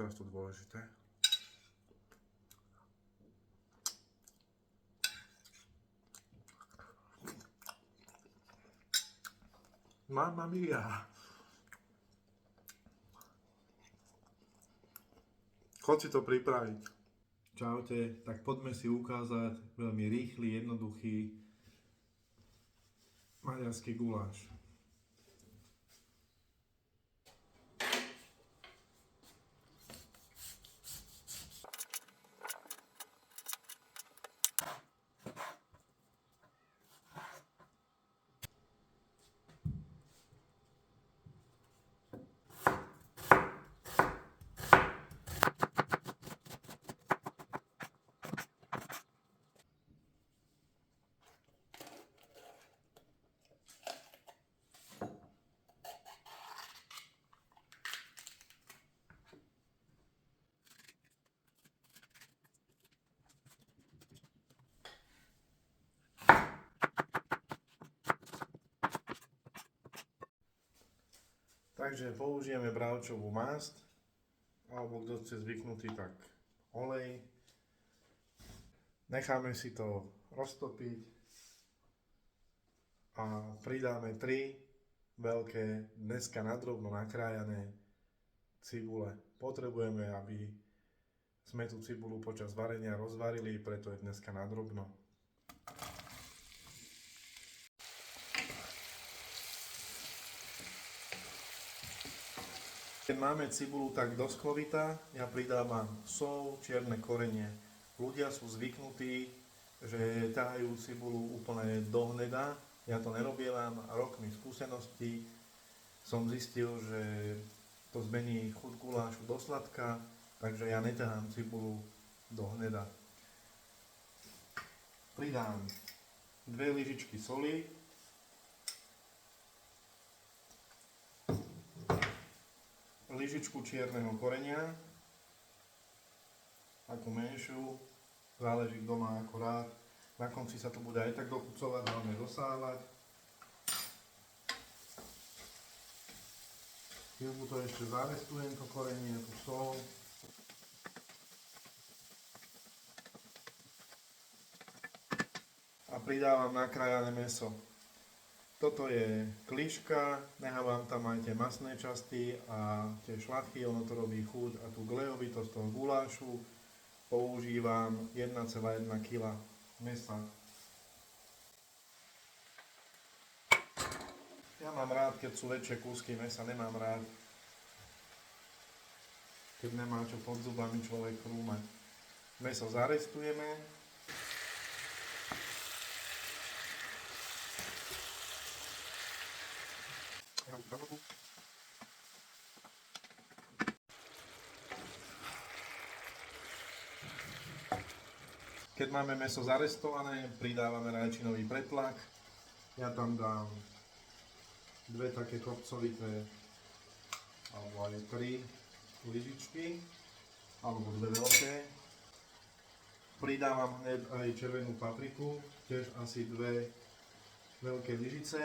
teraz to dôležité. Mamma mia! Chod si to pripraviť. Čaute, tak poďme si ukázať veľmi rýchly, jednoduchý maďarský guláš. Takže použijeme bravčovú masť, alebo kto chce zvyknutý, tak olej. Necháme si to roztopiť a pridáme 3 veľké, dneska nadrobno nakrájané cibule. Potrebujeme, aby sme tú cibulu počas varenia rozvarili, preto je dneska nadrobno. Keď máme cibulu tak dosklovitá, ja pridávam sol, čierne korenie. Ľudia sú zvyknutí, že ťahajú cibulu úplne do hneda. Ja to nerobievam, rokmi skúseností som zistil, že to zmení chuť gulášu do sladka, takže ja neťahám cibulu do hneda. Pridám 2 lyžičky soli, lyžičku čierneho korenia, takú menšiu, záleží kto má ako rád. Na konci sa to bude aj tak dokucovať, hlavne dosávať. Chvíľku to ešte zarestujem, to korenie, tú sol. A pridávam nakrájané mäso. Toto je kliška, nechávam tam aj tie masné časti a tie šlachy, ono to robí chuť a tú glejovitosť toho gulášu. Používam 1,1 kg mäsa. Ja mám rád, keď sú väčšie kúsky mäsa, nemám rád, keď nemá čo pod zubami človek chrúmať. Mäso zarestujeme. Keď máme mäso zarestované, pridávame rajčinový pretlak. Ja tam dám 2 také kopcovité, alebo aj 3 lyžičky, alebo 2 veľké. Pridávam hneď aj červenú papriku, tiež asi 2 veľké lyžice.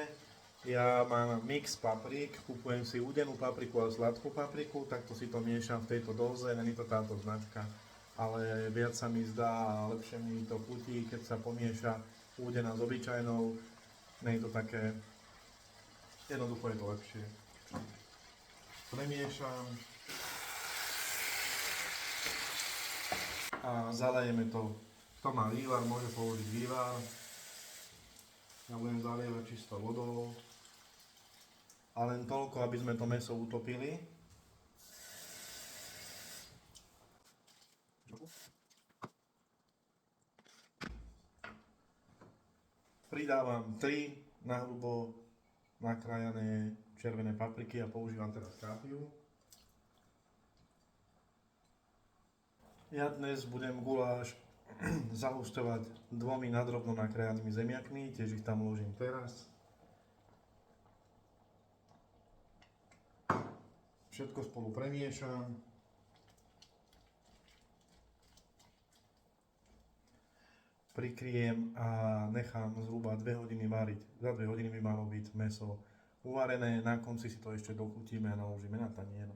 Ja mám mix paprík, kupujem si údenú papriku a sladkú papriku, takto si to miešam v tejto doze, není to táto značka, ale viac sa mi zdá a lepšie mi to chutí, keď sa pomieša údená s obyčajnou, není to také, jednoducho je to lepšie. Premiešam a zalejeme to. Kto má vývar, môže použiť vývar. Ja budem zalievať čisto vodou. A len toľko, aby sme to mäso utopili. Pridávam 3 nahrubo nakrájané červené papriky a používam teraz kápiu. Ja dnes budem guláš zahusťovať 2 nadrobno nakrájanými zemiakmi, tiež ich tam uložím teraz. Všetko spolu premiešam. Prikryjem a nechám zhruba 2 hodiny variť. Za 2 hodiny by malo byť mäso uvarené, na konci si to ešte dochutíme a naložíme na tanier.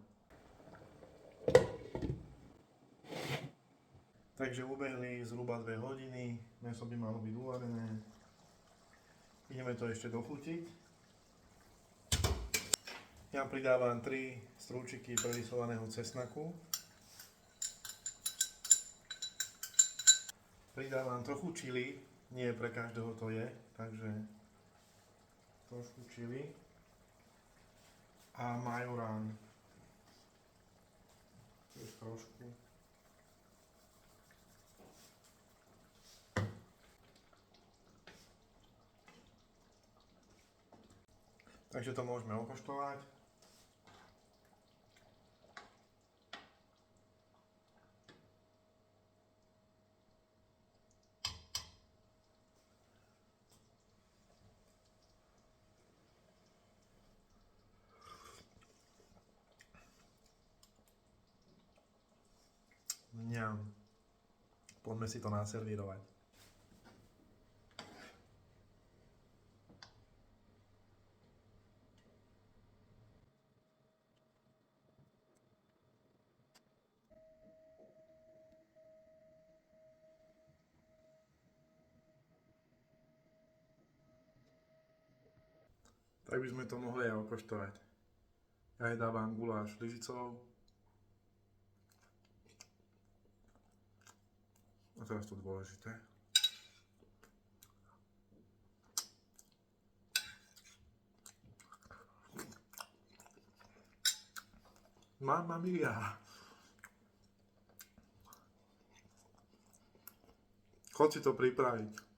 Takže ubehli zhruba 2 hodiny, mäso by malo byť uvarené. Ideme to ešte dochutiť. Ja pridávam 3 strúčiky prerysovaného cesnaku. Pridávam trochu čili, nie pre každého to je, takže trošku čili. A majorán. Tiež trošku. Takže to môžeme okoštovať. Mňam. Poďme si to naservírovať. Tak by sme to mohli aj okoštovať. Ja jej dávam guláš lyžicou. A teraz to dôležité. Mamma mia! Chod si to pripraviť.